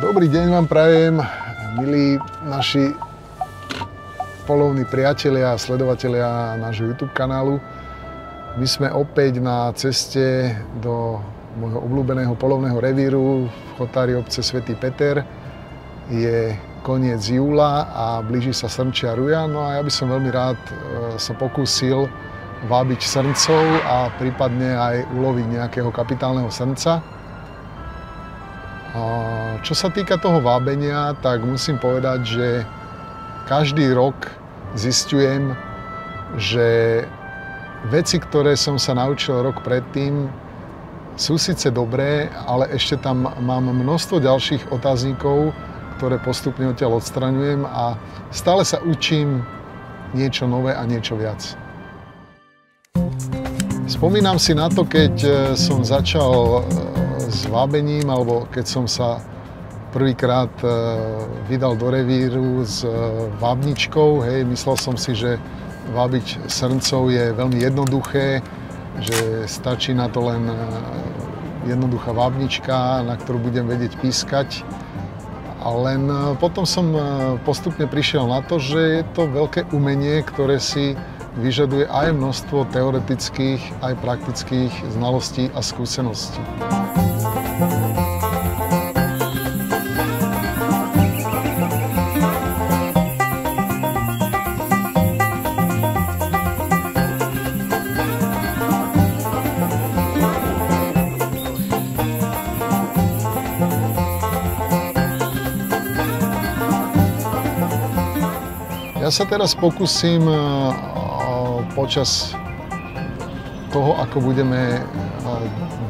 Dobrý deň vám prajem, milí naši polovní priatelia a sledovatelia nášho YouTube kanálu. My sme opäť na ceste do môjho obľúbeného polovného revíru v chotári obce Svätý Peter. Je koniec júla a blíži sa srnčia ruja, no a ja by som veľmi rád sa pokúsil vábiť srncov a prípadne aj uloviť nejakého kapitálneho srnca. Čo sa týka toho vábenia, tak musím povedať, že každý rok zisťujem, že veci, ktoré som sa naučil rok predtým, sú síce dobré, ale ešte tam mám množstvo ďalších otáznikov, ktoré postupne odtiaľ odstraňujem a stále sa učím niečo nové a niečo viac. Spomínam si na to, keď som začal s vábením, alebo keď som sa prvýkrát vydal do revíru s vábničkou. Hej, myslel som si, že vábiť srncov je veľmi jednoduché, že stačí na to len jednoduchá vábnička, na ktorú budem vedieť pískať. A len potom som postupne prišiel na to, že je to veľké umenie, ktoré si vyžaduje aj množstvo teoretických, aj praktických znalostí a skúseností. Ja sa teraz pokúsim počas toho, ako budeme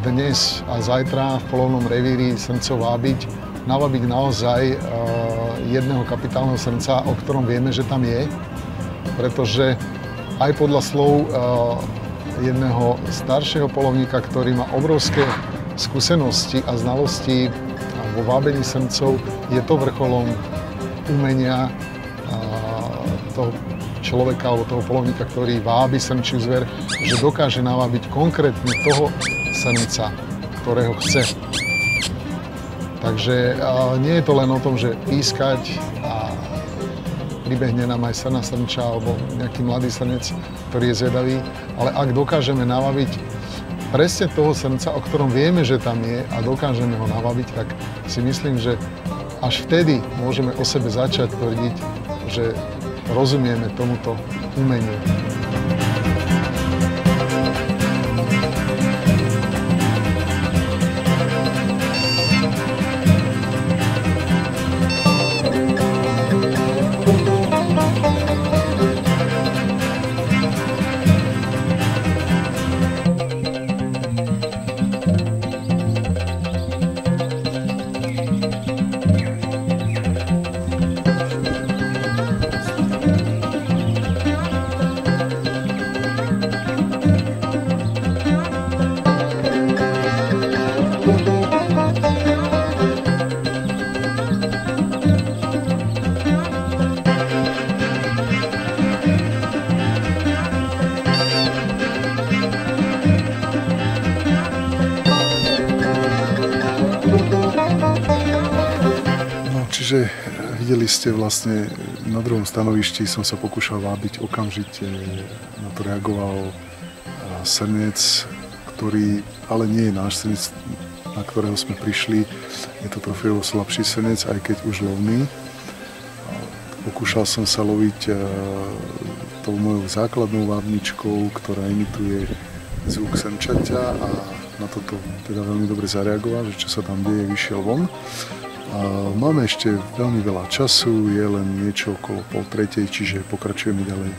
dnes a zajtra v polovnom revíri srncov vábiť, navábiť naozaj jedného kapitálneho srnca, o ktorom vieme, že tam je, pretože aj podľa slov jedného staršieho polovníka, ktorý má obrovské skúsenosti a znalosti vo vábení srncov, je to vrcholom umenia toho človeka alebo toho polovníka, ktorý vábi srnčiu zver, že dokáže navábiť konkrétne toho srnca, ktorého chce. Takže nie je to len o tom, že pískať a pribehne nám aj srna srnča alebo nejaký mladý srnec, ktorý je zvedavý, ale ak dokážeme navábiť presne toho srnca, o ktorom vieme, že tam je a dokážeme ho navábiť, tak si myslím, že až vtedy môžeme o sebe začať tvrdiť, že rozumieme tomuto umeniu. Čiže videli ste vlastne na druhom stanovišti som sa pokúšal vábiť okamžite, na to reagoval srnec, ktorý ale nie je náš srnec, na ktorého sme prišli. Je to trofejovo slabší srnec, aj keď už lovný. Pokúšal som sa loviť tou mojou základnou vábničkou, ktorá imituje zvuk srnčaťa a na toto teda veľmi dobre zareagoval, že čo sa tam deje, vyšiel von. Máme ešte veľmi veľa času, je len niečo okolo 2:30, čiže pokračujeme ďalej.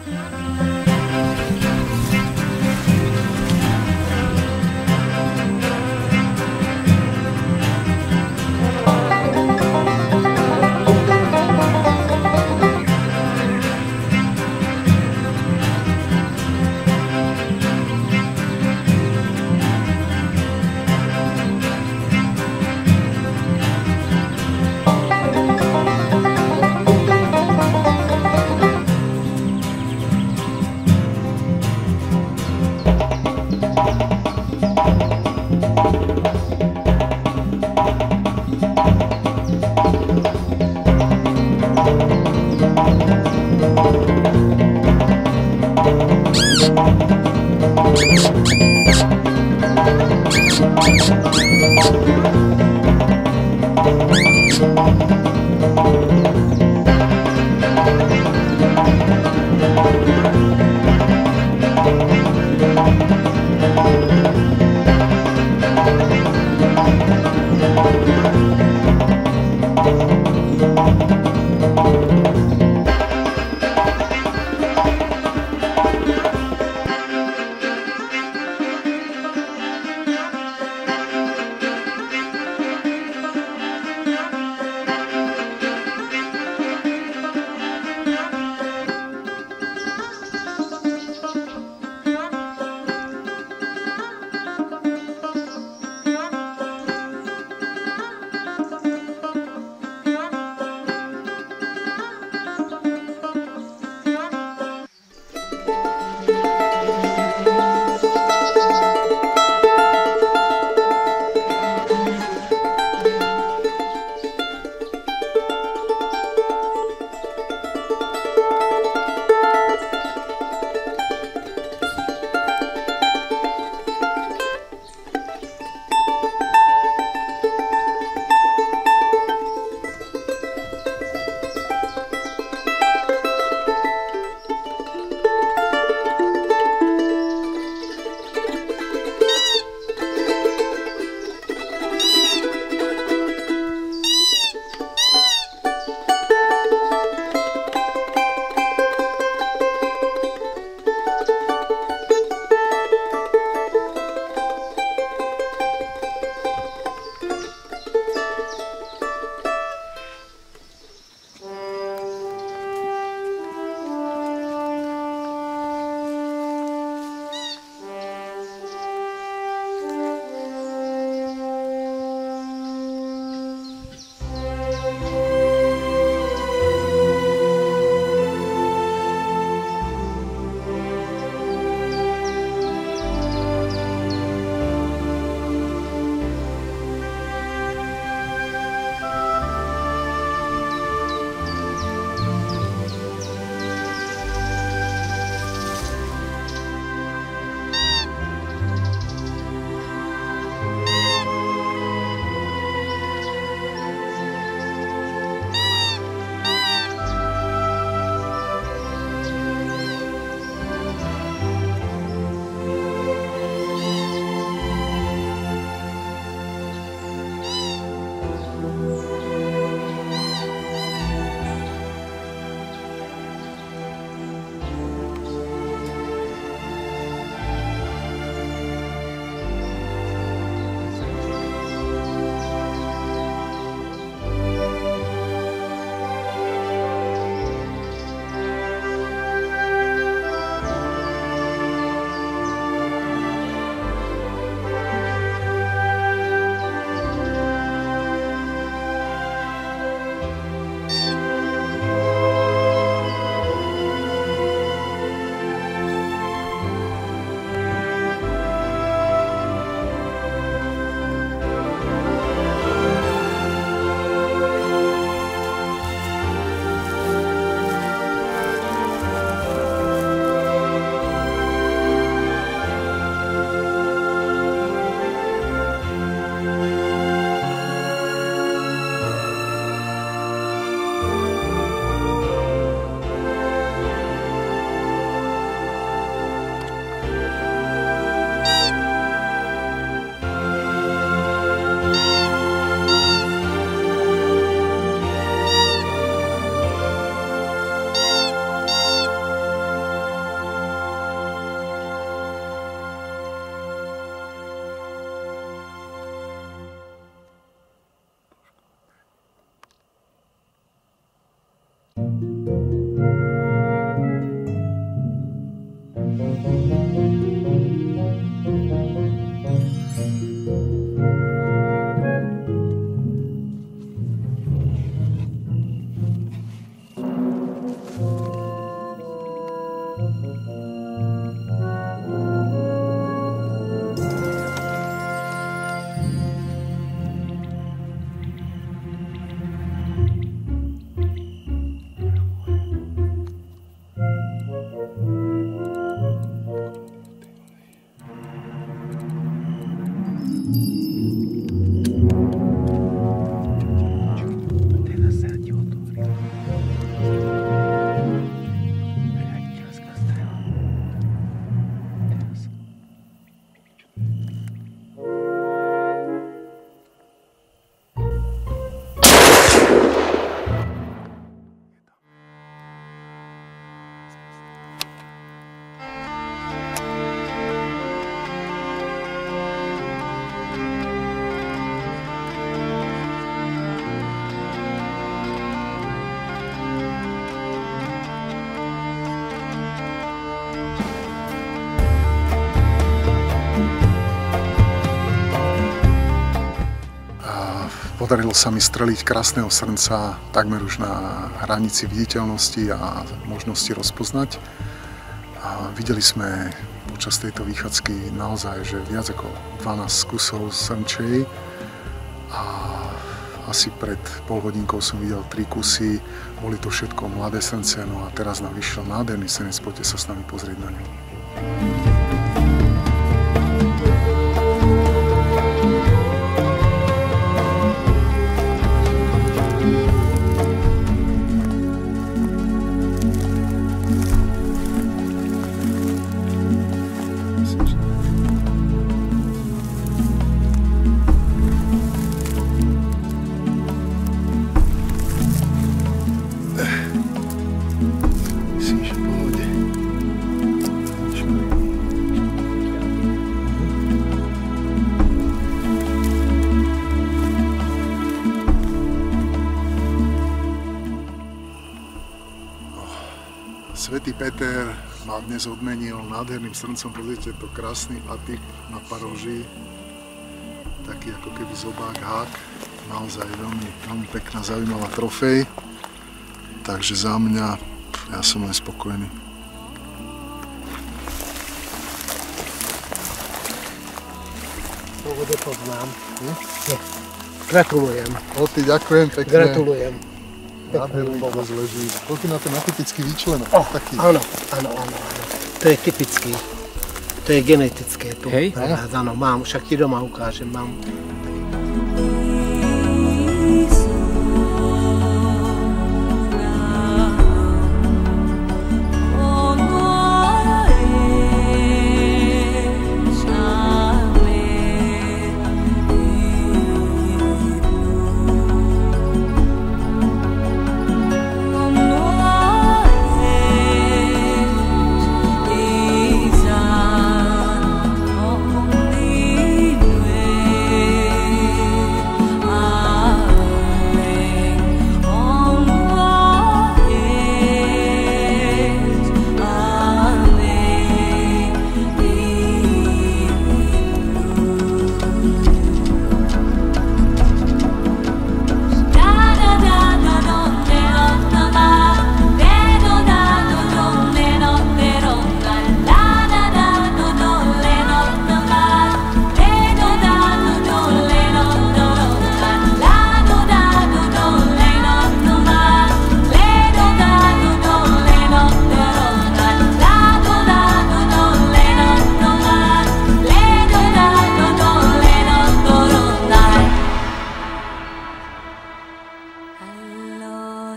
Podarilo sa mi streliť krásneho srnca takmer už na hranici viditeľnosti a možnosti rozpoznať. A videli sme počas tejto výchádzky naozaj, že viac ako 12 kusov srnčej a asi pred pol hodinkou som videl 3 kusy, boli to všetko mladé srnce, no a teraz nám vyšiel nádherný srnec, poďte sa s nami pozrieť na ňu. Svätý Peter ma dnes odmenil nádherným srncom, pozrite to, krásny atik na paroži, taký ako keby zobák, hák, naozaj veľmi pekná, zaujímavá trofej, takže za mňa, ja som len spokojný. To bude poznám. Gratulujem. Ty ďakujem pekne. Gratulujem. Nádherný kôz leží. Koľko na ten atypický výčlenok? Áno. To je typický. To je genetické. Hej? Áno, mám, však ti doma ukážem. Mám.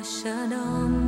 Shalom.